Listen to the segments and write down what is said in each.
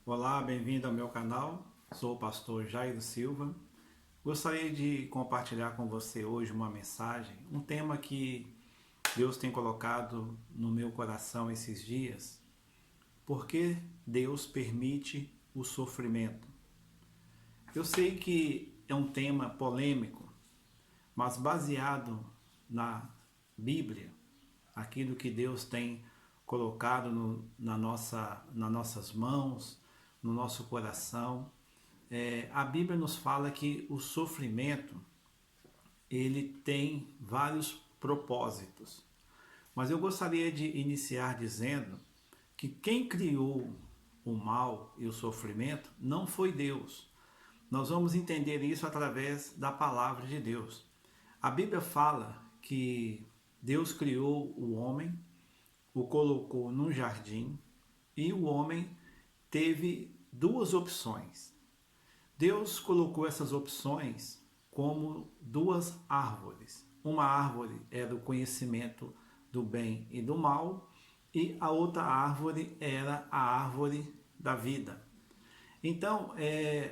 Olá, bem-vindo ao meu canal. Sou o pastor Jairo Silva. Gostaria de compartilhar com você hoje uma mensagem, um tema que Deus tem colocado no meu coração esses dias. Por que Deus permite o sofrimento? Eu sei que é um tema polêmico, mas baseado na Bíblia, aquilo que Deus tem colocado nas nossas mãos, no nosso coração. A Bíblia nos fala que o sofrimento ele tem vários propósitos. Mas eu gostaria de iniciar dizendo que quem criou o mal e o sofrimento não foi Deus. Nós vamos entender isso através da palavra de Deus. A Bíblia fala que Deus criou o homem, o colocou num jardim e o homem teve duas opções. Deus colocou essas opções como duas árvores. Uma árvore era o conhecimento do bem e do mal, e a outra árvore era a árvore da vida. Então,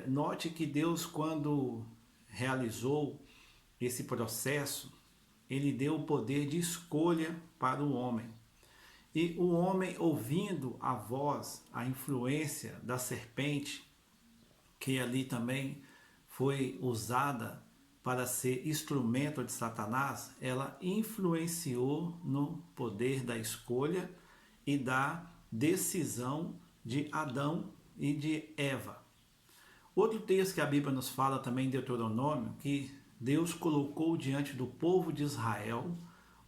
note que Deus, quando realizou esse processo, ele deu o poder de escolha para o homem. E o homem, ouvindo a voz, a influência da serpente, que ali também foi usada para ser instrumento de Satanás, ela influenciou no poder da escolha e da decisão de Adão e de Eva. Outro texto que a Bíblia nos fala também em Deuteronômio, que Deus colocou diante do povo de Israel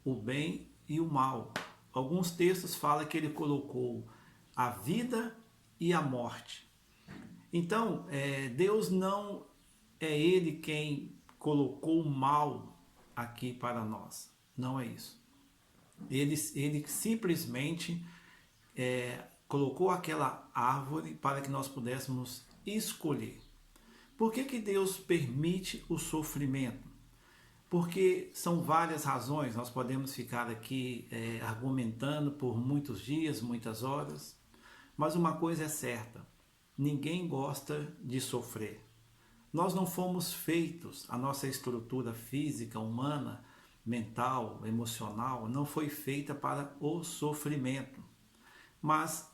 o bem e o mal. Alguns textos falam que ele colocou a vida e a morte. Então, Deus não é Ele quem colocou o mal aqui para nós. Não é isso. Ele simplesmente colocou aquela árvore para que nós pudéssemos escolher. Por que Deus permite o sofrimento? Porque são várias razões, nós podemos ficar aqui argumentando por muitos dias, muitas horas, mas uma coisa é certa: ninguém gosta de sofrer. Nós não fomos feitos, a nossa estrutura física, humana, mental, emocional, não foi feita para o sofrimento. Mas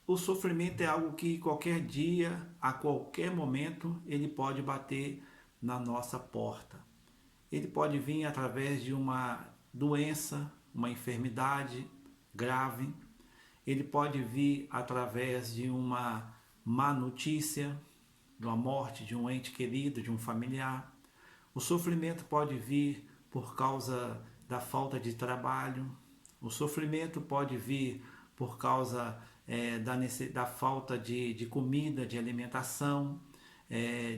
o sofrimento é algo que qualquer dia, a qualquer momento, ele pode bater na nossa porta. Ele pode vir através de uma doença, uma enfermidade grave. Ele pode vir através de uma má notícia, de uma morte de um ente querido, de um familiar. O sofrimento pode vir por causa da falta de trabalho. O sofrimento pode vir por causa da falta de comida, de alimentação,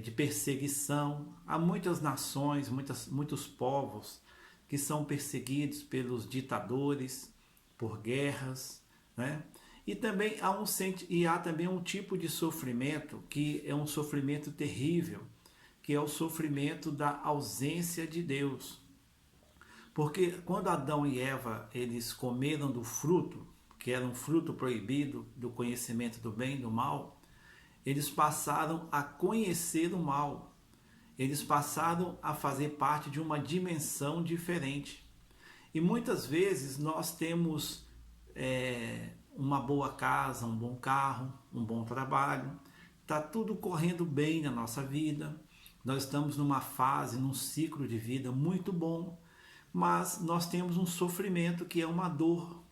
de perseguição. Há muitas nações, muitos povos que são perseguidos pelos ditadores, por guerras, né? E também há também um tipo de sofrimento que é um sofrimento terrível, que é o sofrimento da ausência de Deus. Porque quando Adão e Eva eles comeram do fruto, que era um fruto proibido do conhecimento do bem e do mal, eles passaram a conhecer o mal. Eles passaram a fazer parte de uma dimensão diferente. E muitas vezes nós temos uma boa casa, um bom carro, um bom trabalho, está tudo correndo bem na nossa vida, nós estamos numa fase, num ciclo de vida muito bom, mas nós temos um sofrimento que é uma dor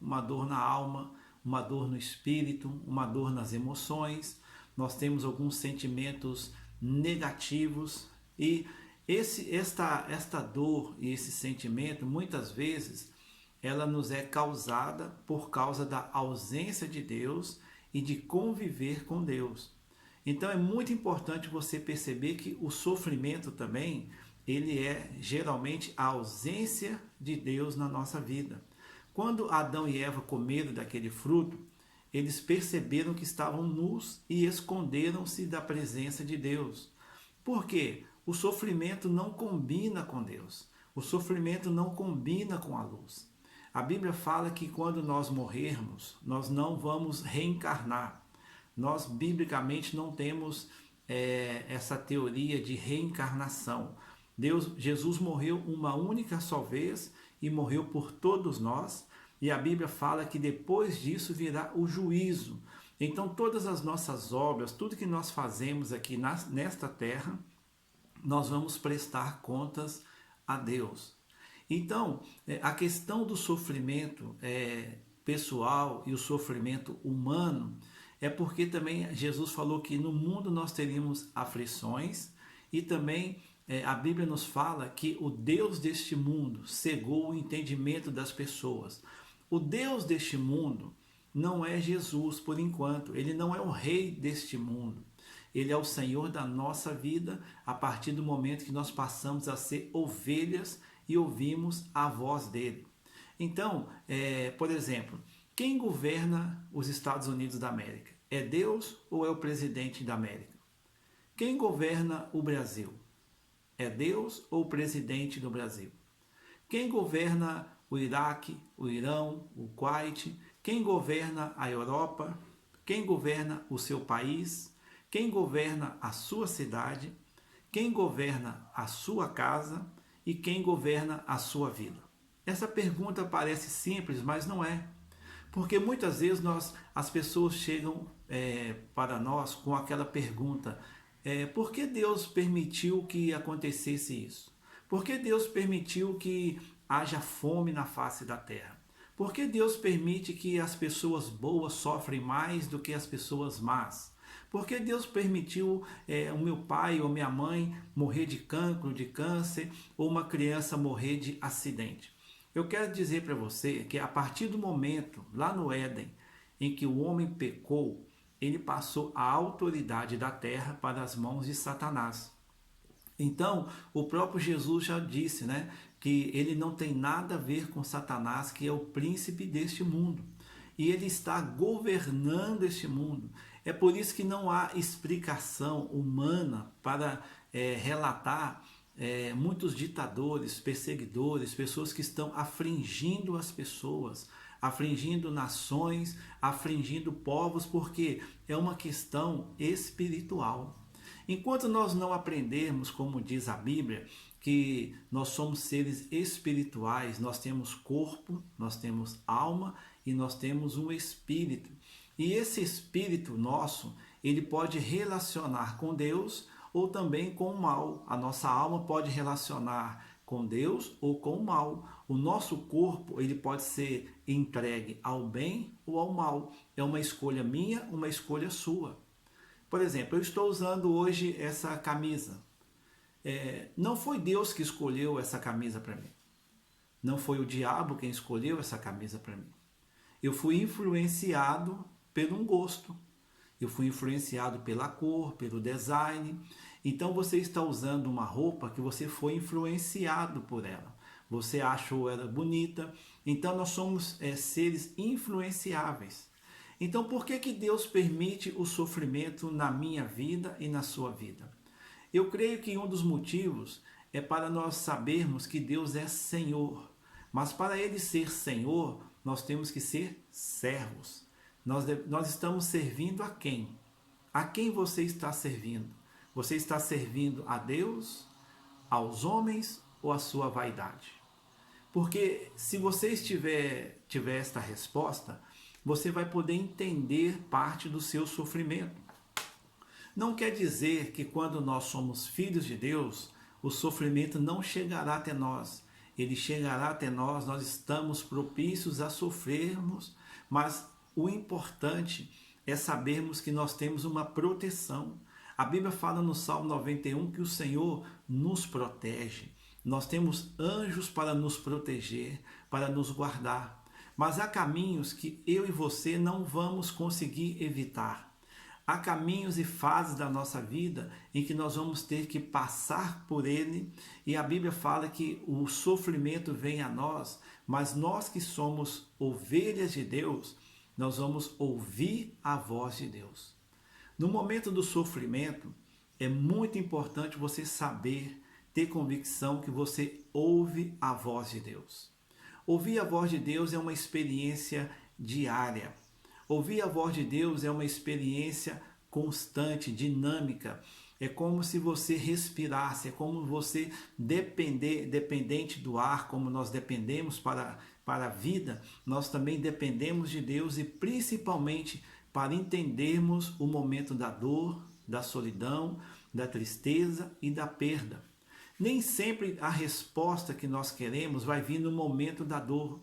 na alma, uma dor no espírito, uma dor nas emoções, nós temos alguns sentimentos negativos e esta dor e esse sentimento muitas vezes ela nos é causada por causa da ausência de Deus e de conviver com Deus. Então é muito importante você perceber que o sofrimento também, ele é geralmente a ausência de Deus na nossa vida. Quando Adão e Eva comeram daquele fruto, eles perceberam que estavam nus e esconderam-se da presença de Deus. Por quê? O sofrimento não combina com Deus. O sofrimento não combina com a luz. A Bíblia fala que quando nós morrermos, nós não vamos reencarnar. nós biblicamente não temos essa teoria de reencarnação. Jesus morreu uma única só vez e morreu por todos nós, e a Bíblia fala que depois disso virá o juízo. Então todas as nossas obras, tudo que nós fazemos aqui nesta terra, nós vamos prestar contas a Deus. Então, a questão do sofrimento pessoal e o sofrimento humano é porque também Jesus falou que no mundo nós teríamos aflições, e também a Bíblia nos fala que o Deus deste mundo cegou o entendimento das pessoas. O Deus deste mundo não é Jesus por enquanto, ele não é o rei deste mundo. Ele é o Senhor da nossa vida a partir do momento que nós passamos a ser ovelhas e ouvimos a voz dele. Então, por exemplo, quem governa os Estados Unidos da América? É Deus ou é o presidente da América? Quem governa o Brasil? É Deus ou o presidente do Brasil? Quem governa o Iraque, o Irão, o Kuwait? Quem governa a Europa? Quem governa o seu país? Quem governa a sua cidade? Quem governa a sua casa? E quem governa a sua vida? Essa pergunta parece simples, mas não é. Porque muitas vezes as pessoas chegam para nós com aquela pergunta: por que Deus permitiu que acontecesse isso? Por que Deus permitiu que haja fome na face da terra? Por que Deus permite que as pessoas boas sofrem mais do que as pessoas más? Por que Deus permitiu o meu pai ou minha mãe morrer de cancro, de câncer, ou uma criança morrer de acidente? Eu quero dizer para você que a partir do momento, lá no Éden, em que o homem pecou, ele passou a autoridade da terra para as mãos de Satanás. Então, o próprio Jesus já disse, né, que ele não tem nada a ver com Satanás, que é o príncipe deste mundo. E ele está governando este mundo. É por isso que não há explicação humana para relatar muitos ditadores, perseguidores, pessoas que estão afligindo as pessoas, afligindo nações, afligindo povos, porque é uma questão espiritual. Enquanto nós não aprendermos, como diz a Bíblia, que nós somos seres espirituais, nós temos corpo, nós temos alma e nós temos um espírito. E esse espírito nosso, ele pode relacionar com Deus ou também com o mal. A nossa alma pode relacionar com Deus ou com o mal. O nosso corpo, ele pode ser entregue ao bem ou ao mal. É uma escolha minha, uma escolha sua. Por exemplo, eu estou usando hoje essa camisa. Não foi Deus que escolheu essa camisa para mim. Não foi o diabo quem escolheu essa camisa para mim. Eu fui influenciado por um gosto. Eu fui influenciado pela cor, pelo design. Então você está usando uma roupa que você foi influenciado por ela. Você achou ela bonita. Então nós somos seres influenciáveis. Então por que Deus permite o sofrimento na minha vida e na sua vida? Eu creio que um dos motivos é para nós sabermos que Deus é Senhor. Mas para Ele ser Senhor, nós temos que ser servos. Nós estamos servindo a quem? A quem você está servindo? Você está servindo a Deus, aos homens ou à sua vaidade? Porque se você tiver esta resposta, você vai poder entender parte do seu sofrimento. Não quer dizer que quando nós somos filhos de Deus, o sofrimento não chegará até nós. Ele chegará até nós, nós estamos propícios a sofrermos, mas o importante é sabermos que nós temos uma proteção. A Bíblia fala no Salmo 91 que o Senhor nos protege. Nós temos anjos para nos proteger, para nos guardar. Mas há caminhos que eu e você não vamos conseguir evitar. Há caminhos e fases da nossa vida em que nós vamos ter que passar por ele, e a Bíblia fala que o sofrimento vem a nós, mas nós que somos ovelhas de Deus, nós vamos ouvir a voz de Deus. No momento do sofrimento, é muito importante você saber, ter convicção que você ouve a voz de Deus. Ouvir a voz de Deus é uma experiência diária. Ouvir a voz de Deus é uma experiência constante, dinâmica. É como se você respirasse, é como você dependente do ar, como nós dependemos para a vida, nós também dependemos de Deus e principalmente para entendermos o momento da dor, da solidão, da tristeza e da perda. Nem sempre a resposta que nós queremos vai vir no momento da dor.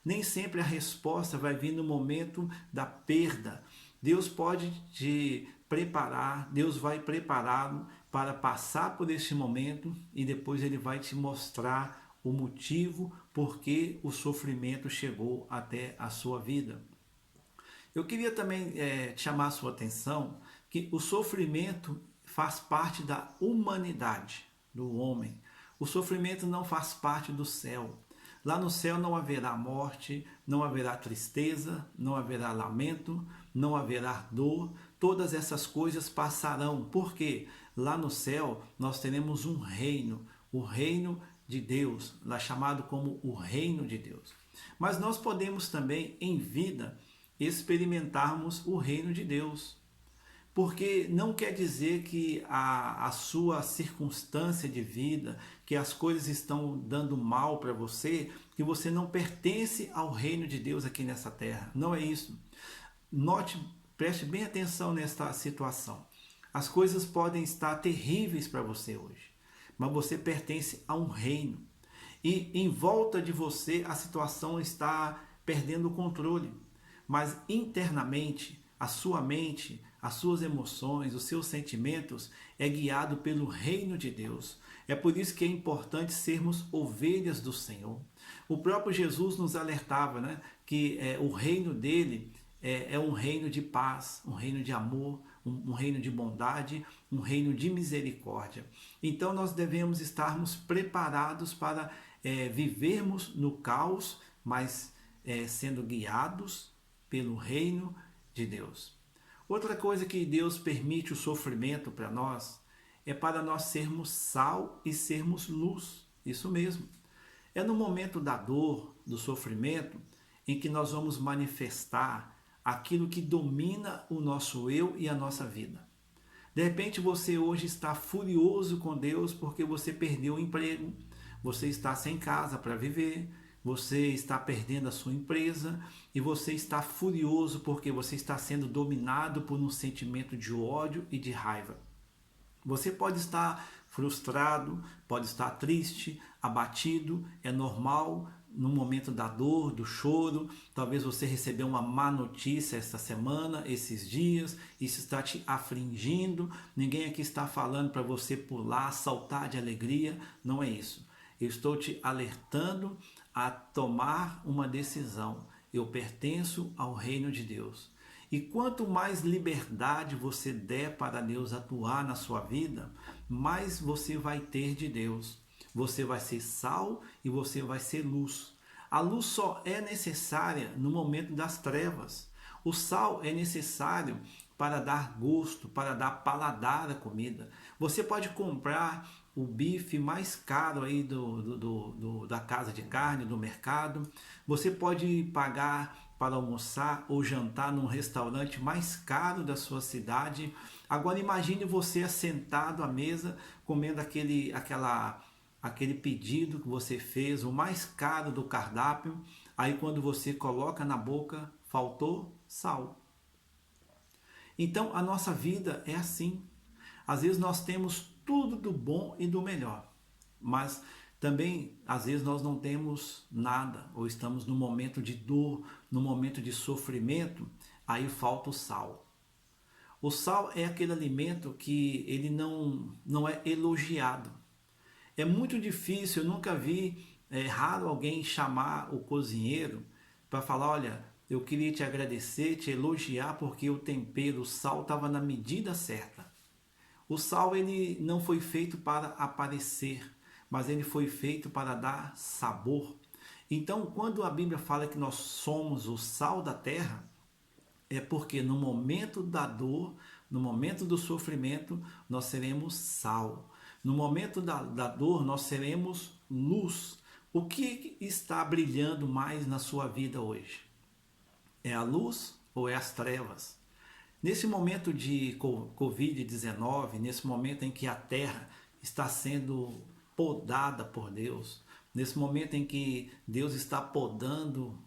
Nem sempre a resposta vai vir no momento da perda. Deus pode te preparar, Deus vai prepará-lo para passar por este momento e depois Ele vai te mostrar o motivo por que o sofrimento chegou até a sua vida. Eu queria também chamar a sua atenção que o sofrimento faz parte da humanidade do homem. O sofrimento não faz parte do céu. Lá no céu não haverá morte, não haverá tristeza, não haverá lamento, não haverá dor. Todas essas coisas passarão, porque lá no céu nós teremos um reino, o reino de Deus, lá chamado como o reino de Deus. Mas nós podemos também, em vida, experimentarmos o reino de Deus. Porque não quer dizer que a sua circunstância de vida, que as coisas estão dando mal para você, que você não pertence ao reino de Deus aqui nessa terra. Não é isso. Note, preste bem atenção nesta situação. As coisas podem estar terríveis para você hoje, mas você pertence a um reino. E em volta de você a situação está perdendo o controle. Mas internamente, a sua mente, as suas emoções, os seus sentimentos é guiado pelo reino de Deus. É por isso que é importante sermos ovelhas do Senhor. O próprio Jesus nos alertava, né, que o reino dele é um reino de paz, um reino de amor, um reino de bondade, um reino de misericórdia. Então nós devemos estarmos preparados para vivermos no caos, mas sendo guiados pelo reino de Deus. Outra coisa que Deus permite o sofrimento para nós é para nós sermos sal e sermos luz. Isso mesmo. É no momento da dor, do sofrimento, em que nós vamos manifestar aquilo que domina o nosso eu e a nossa vida. De repente você hoje está furioso com Deus porque você perdeu o emprego, você está sem casa para viver, você está perdendo a sua empresa e você está furioso porque você está sendo dominado por um sentimento de ódio e de raiva. Você pode estar frustrado, pode estar triste, abatido, é normal no momento da dor, do choro. Talvez você recebeu uma má notícia esta semana, esses dias, isso está te afligindo. Ninguém aqui está falando para você pular, saltar de alegria, não é isso. Eu estou te alertando a tomar uma decisão. Eu pertenço ao reino de Deus. E quanto mais liberdade você der para Deus atuar na sua vida, mais você vai ter de Deus. Você vai ser sal e você vai ser luz. A luz só é necessária no momento das trevas. O sal é necessário para dar gosto, para dar paladar à comida. Você pode comprar o bife mais caro aí da casa de carne, do mercado. Você pode pagar para almoçar ou jantar num restaurante mais caro da sua cidade. Agora imagine você assentado à mesa, comendo aquele pedido que você fez, o mais caro do cardápio. Aí quando você coloca na boca, faltou sal. Então a nossa vida é assim. Às vezes nós temos tudo do bom e do melhor, mas também às vezes nós não temos nada, ou estamos num momento de dor, num momento de sofrimento, aí falta o sal. O sal é aquele alimento que ele não é elogiado. É muito difícil, eu nunca vi, é raro alguém chamar o cozinheiro para falar, olha, eu queria te agradecer, te elogiar porque o tempero, o sal estava na medida certa. O sal ele não foi feito para aparecer, mas ele foi feito para dar sabor. Então, quando a Bíblia fala que nós somos o sal da terra, é porque no momento da dor, no momento do sofrimento, nós seremos sal. No momento da dor, nós seremos luz. O que está brilhando mais na sua vida hoje? É a luz ou é as trevas. Nesse momento de Covid-19, nesse momento em que a terra está sendo podada por Deus, nesse momento em que Deus está podando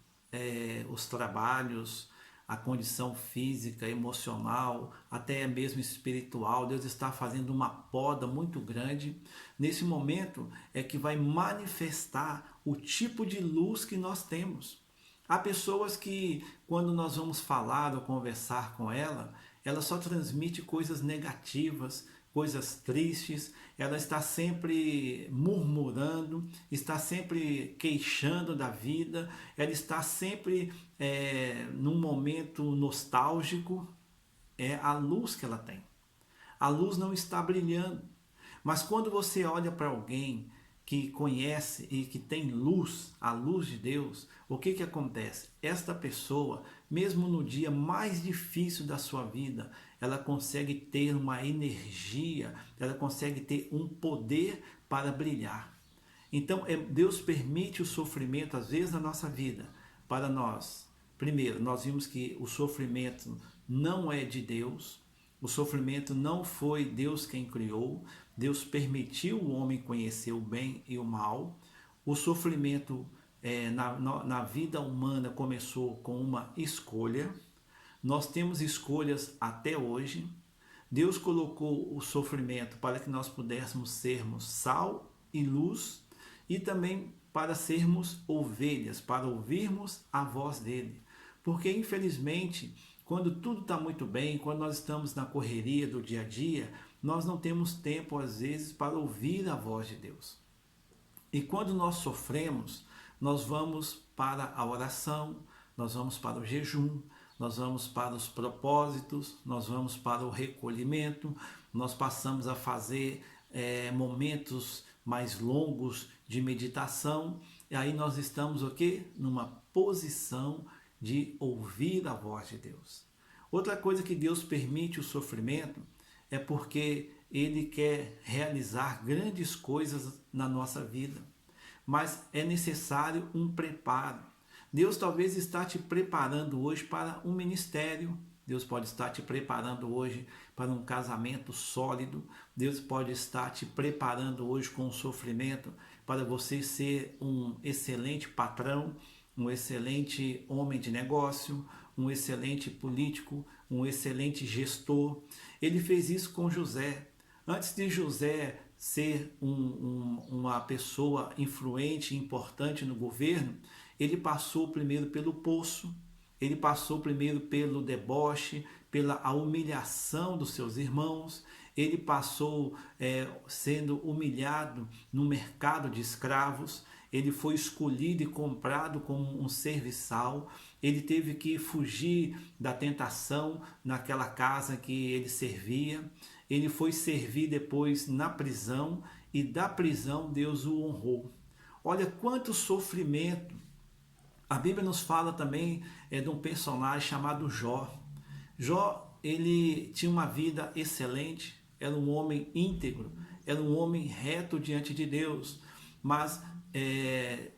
os trabalhos, a condição física, emocional, até mesmo espiritual, Deus está fazendo uma poda muito grande. Nesse momento é que vai manifestar o tipo de luz que nós temos. Há pessoas que, quando nós vamos falar ou conversar com ela só transmite coisas negativas, coisas tristes, ela está sempre murmurando, está sempre queixando da vida, ela está sempre num momento nostálgico. É a luz que ela tem. A luz não está brilhando. Mas quando você olha para alguém que conhece e que tem luz, a luz de Deus, o que acontece? Esta pessoa, mesmo no dia mais difícil da sua vida, ela consegue ter uma energia, ela consegue ter um poder para brilhar. Então, Deus permite o sofrimento, às vezes, na nossa vida, para nós. Primeiro, nós vimos que o sofrimento não é de Deus, o sofrimento não foi Deus quem criou, Deus permitiu o homem conhecer o bem e o mal. O sofrimento na vida humana começou com uma escolha. Nós temos escolhas até hoje. Deus colocou o sofrimento para que nós pudéssemos sermos sal e luz e também para sermos ovelhas, para ouvirmos a voz dele. Porque, infelizmente, quando tudo está muito bem, quando nós estamos na correria do dia a dia, nós não temos tempo, às vezes, para ouvir a voz de Deus. E quando nós sofremos, nós vamos para a oração, nós vamos para o jejum, nós vamos para os propósitos, nós vamos para o recolhimento, nós passamos a fazer momentos mais longos de meditação, e aí nós estamos o quê? Numa posição de ouvir a voz de Deus. Outra coisa que Deus permite o sofrimento é porque Ele quer realizar grandes coisas na nossa vida, mas é necessário um preparo. Deus talvez está te preparando hoje para um ministério, Deus pode estar te preparando hoje para um casamento sólido, Deus pode estar te preparando hoje com o sofrimento para você ser um excelente patrão, um excelente homem de negócio, um excelente político, um excelente gestor. Ele fez isso com José. Antes de José ser uma pessoa influente e importante no governo, ele passou primeiro pelo poço, ele passou primeiro pelo deboche, pela humilhação dos seus irmãos, ele passou sendo humilhado no mercado de escravos, ele foi escolhido e comprado como um serviçal, ele teve que fugir da tentação naquela casa que ele servia, ele foi servir depois na prisão e da prisão Deus o honrou. Olha quanto sofrimento. A Bíblia nos fala também de um personagem chamado Jó. Jó, ele tinha uma vida excelente, era um homem íntegro, era um homem reto diante de Deus, mas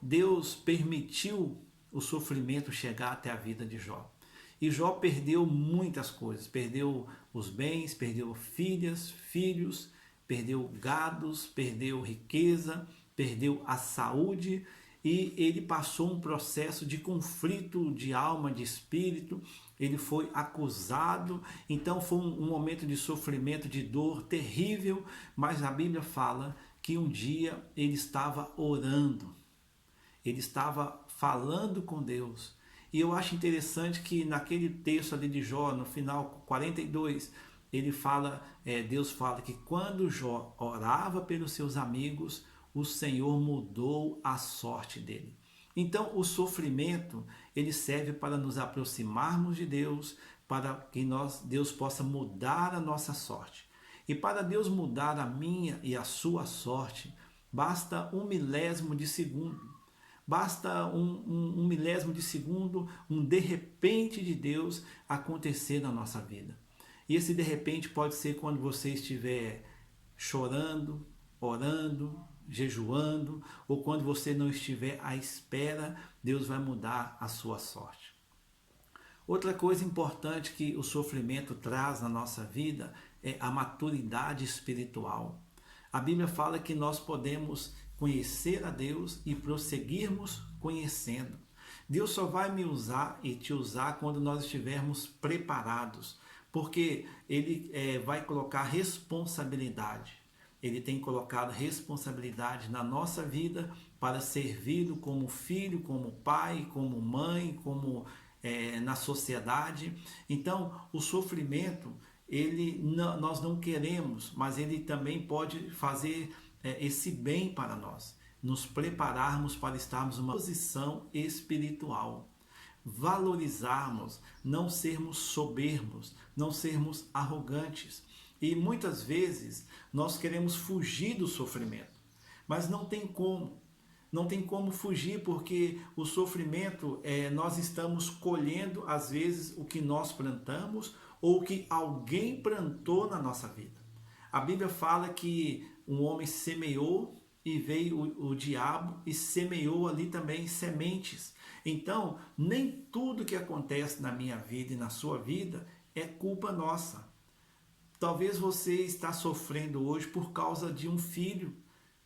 Deus permitiu o sofrimento chegar até a vida de Jó. E Jó perdeu muitas coisas, perdeu os bens, perdeu filhos, perdeu gados, perdeu riqueza, perdeu a saúde, e ele passou um processo de conflito de alma, de espírito, ele foi acusado, então foi um momento de sofrimento, de dor terrível, mas a Bíblia fala que um dia ele estava orando, ele estava falando com Deus. E eu acho interessante que naquele texto ali de Jó, no final 42, ele fala, Deus fala que quando Jó orava pelos seus amigos, o Senhor mudou a sorte dele. Então o sofrimento, ele serve para nos aproximarmos de Deus, para que Deus possa mudar a nossa sorte. E para Deus mudar a minha e a sua sorte, basta um milésimo de segundo. Basta um milésimo de segundo, um de repente de Deus acontecer na nossa vida. E esse de repente pode ser quando você estiver chorando, orando, jejuando, ou quando você não estiver à espera, Deus vai mudar a sua sorte. Outra coisa importante que o sofrimento traz na nossa vida é a maturidade espiritual. A Bíblia fala que nós podemos conhecer a Deus e prosseguirmos conhecendo. Deus só vai me usar e te usar quando nós estivermos preparados, porque Ele vai colocar responsabilidade. Ele tem colocado responsabilidade na nossa vida para servir como filho, como pai, como mãe, como na sociedade. Então, o sofrimento, nós não queremos, mas ele também pode fazer esse bem para nós, nos prepararmos para estarmos numa posição espiritual, valorizarmos, não sermos soberbos, não sermos arrogantes. E muitas vezes nós queremos fugir do sofrimento, mas não tem como. Não tem como fugir, porque o sofrimento, nós estamos colhendo às vezes o que nós plantamos ou o que alguém plantou na nossa vida. A Bíblia fala que um homem semeou e veio o diabo e semeou ali também sementes. Então, nem tudo que acontece na minha vida e na sua vida é culpa nossa. Talvez você está sofrendo hoje por causa de um filho,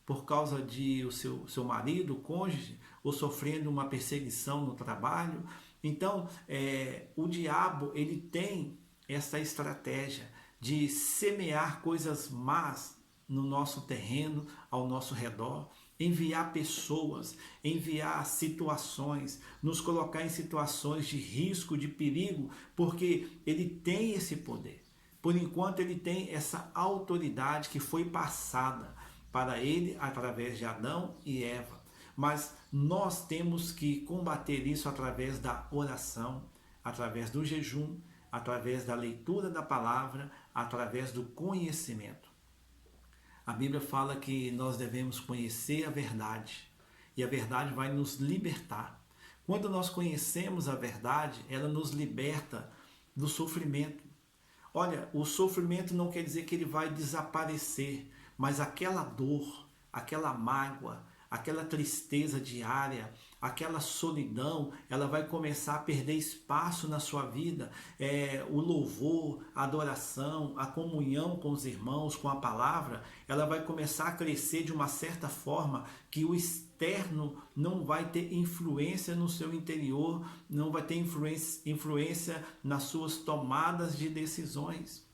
por causa de o seu marido, o cônjuge, ou sofrendo uma perseguição no trabalho. Então, o diabo, ele tem essa estratégia de semear coisas más no nosso terreno, ao nosso redor, enviar pessoas, enviar situações, nos colocar em situações de risco, de perigo, porque ele tem esse poder. Por enquanto, ele tem essa autoridade que foi passada para ele através de Adão e Eva. Mas nós temos que combater isso através da oração, através do jejum, através da leitura da palavra, através do conhecimento. A Bíblia fala que nós devemos conhecer a verdade e a verdade vai nos libertar. Quando nós conhecemos a verdade, ela nos liberta do sofrimento. Olha, o sofrimento não quer dizer que ele vai desaparecer, mas aquela dor, aquela mágoa, aquela tristeza diária, aquela solidão, ela vai começar a perder espaço na sua vida. O louvor, a adoração, a comunhão com os irmãos, com a palavra, ela vai começar a crescer de uma certa forma que o externo não vai ter influência no seu interior, não vai ter influência nas suas tomadas de decisões.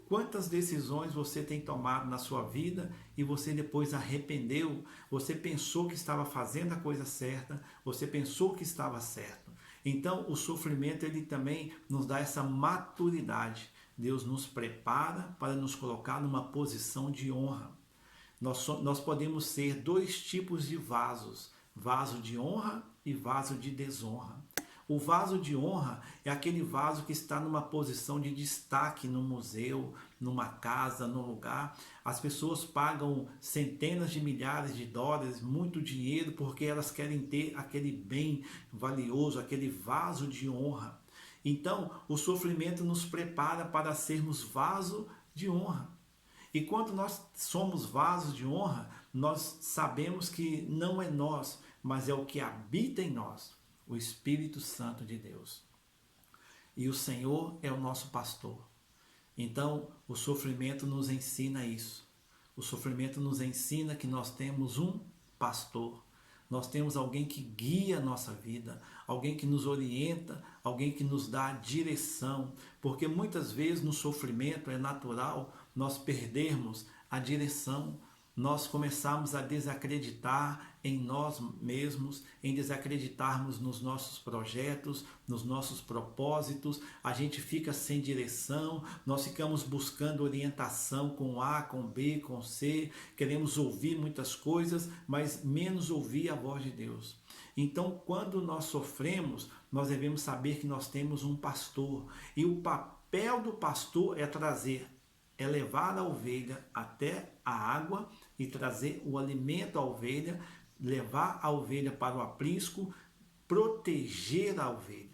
Quantas decisões você tem tomado na sua vida e você depois arrependeu? Você pensou que estava fazendo a coisa certa, você pensou que estava certo. Então, o sofrimento, ele também nos dá essa maturidade. Deus nos prepara para nos colocar numa posição de honra. Nós podemos ser dois tipos de vasos: vaso de honra e vaso de desonra. O vaso de honra é aquele vaso que está numa posição de destaque no museu, numa casa, num lugar. As pessoas pagam centenas de milhares de dólares, muito dinheiro, porque elas querem ter aquele bem valioso, aquele vaso de honra. Então, o sofrimento nos prepara para sermos vaso de honra. E quando nós somos vasos de honra, nós sabemos que não é nós, mas é o que habita em nós, o Espírito Santo de Deus. E o Senhor é o nosso pastor. Então, o sofrimento nos ensina isso. O sofrimento nos ensina que nós temos um pastor. Nós temos alguém que guia a nossa vida, alguém que nos orienta, alguém que nos dá direção. Porque muitas vezes no sofrimento é natural nós perdermos a direção. Nós começamos a desacreditar em nós mesmos, em desacreditarmos nos nossos projetos, nos nossos propósitos. A gente fica sem direção, nós ficamos buscando orientação com A, com B, com C, queremos ouvir muitas coisas, mas menos ouvir a voz de Deus. Então, quando nós sofremos, nós devemos saber que nós temos um pastor, e o papel do pastor é levar a ovelha até a água e trazer o alimento à ovelha, levar a ovelha para o aprisco, proteger a ovelha.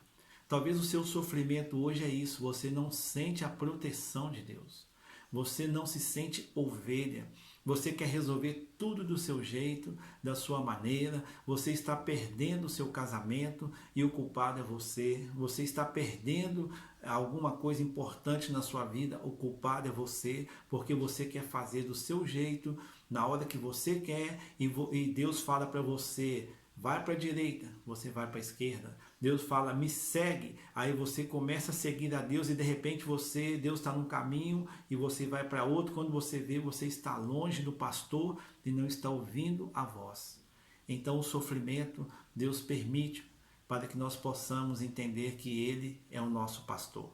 Talvez o seu sofrimento hoje é isso: você não sente a proteção de Deus, você não se sente ovelha, Você quer resolver tudo do seu jeito, da sua maneira. Você está perdendo o seu casamento e o culpado é você. Você está perdendo alguma coisa importante na sua vida, o culpado é você, porque você quer fazer do seu jeito, na hora que você quer, e Deus fala para você: vai para a direita, você vai para a esquerda. Deus fala: me segue. Aí você começa a seguir a Deus e de repente Deus está num caminho e você vai para outro. Quando você vê, você está longe do pastor e não está ouvindo a voz. Então o sofrimento Deus permite para que nós possamos entender que Ele é o nosso pastor.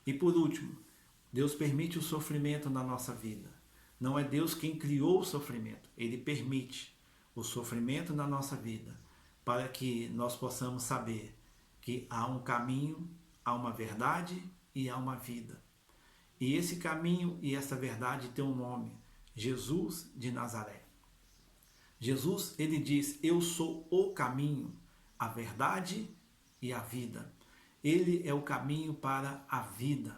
E por último, Deus permite o sofrimento na nossa vida. Não é Deus quem criou o sofrimento, Ele permite o sofrimento na nossa vida para que nós possamos saber que há um caminho, há uma verdade e há uma vida. E esse caminho e essa verdade tem um nome: Jesus de Nazaré. Jesus, ele diz: eu sou o caminho, a verdade e a vida. Ele é o caminho para a vida.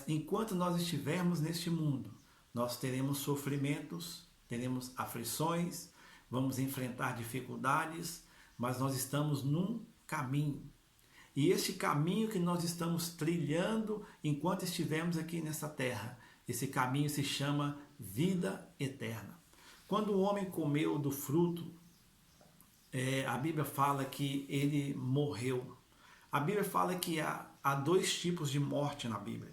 Enquanto nós estivermos neste mundo, nós teremos sofrimentos, teremos aflições, vamos enfrentar dificuldades, mas nós estamos num caminho. E esse caminho que nós estamos trilhando enquanto estivermos aqui nessa terra, esse caminho se chama vida eterna. Quando o homem comeu do fruto, a Bíblia fala que ele morreu. A Bíblia fala que há dois tipos de morte na Bíblia.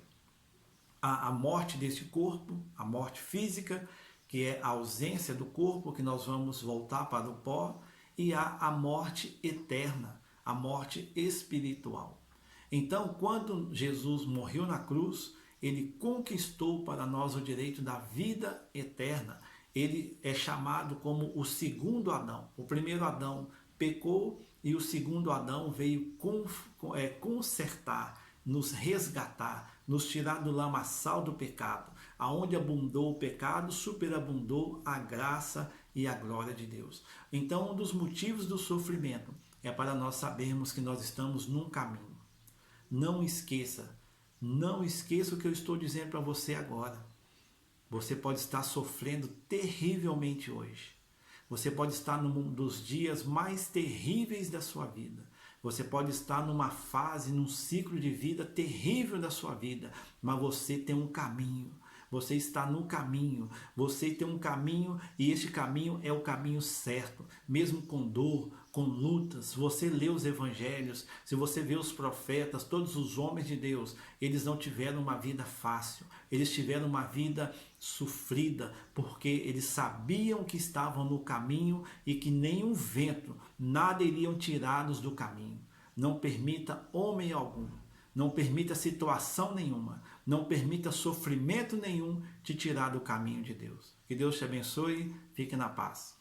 Há a morte desse corpo, a morte física, que é a ausência do corpo, que nós vamos voltar para o pó, e há a morte eterna, a morte espiritual. Então, quando Jesus morreu na cruz, ele conquistou para nós o direito da vida eterna. Ele é chamado como o segundo Adão. O primeiro Adão pecou e o segundo Adão veio consertar, nos resgatar, nos tirar do lamaçal do pecado. Aonde abundou o pecado, superabundou a graça e a glória de Deus. Então, um dos motivos do sofrimento é para nós sabermos que nós estamos num caminho. Não esqueça o que eu estou dizendo para você agora. Você pode estar sofrendo terrivelmente hoje. Você pode estar num dos dias mais terríveis da sua vida. Você pode estar numa fase, num ciclo de vida terrível da sua vida, mas você tem um caminho. Você está no caminho, você tem um caminho e este caminho é o caminho certo, mesmo com dor, com lutas. Você lê os evangelhos, se você vê os profetas, todos os homens de Deus, eles não tiveram uma vida fácil, eles tiveram uma vida sofrida, porque eles sabiam que estavam no caminho e que nenhum vento, nada iriam tirá-los do caminho. Não permita homem algum, não permita situação nenhuma, não permita sofrimento nenhum te tirar do caminho de Deus. Que Deus te abençoe, fique na paz.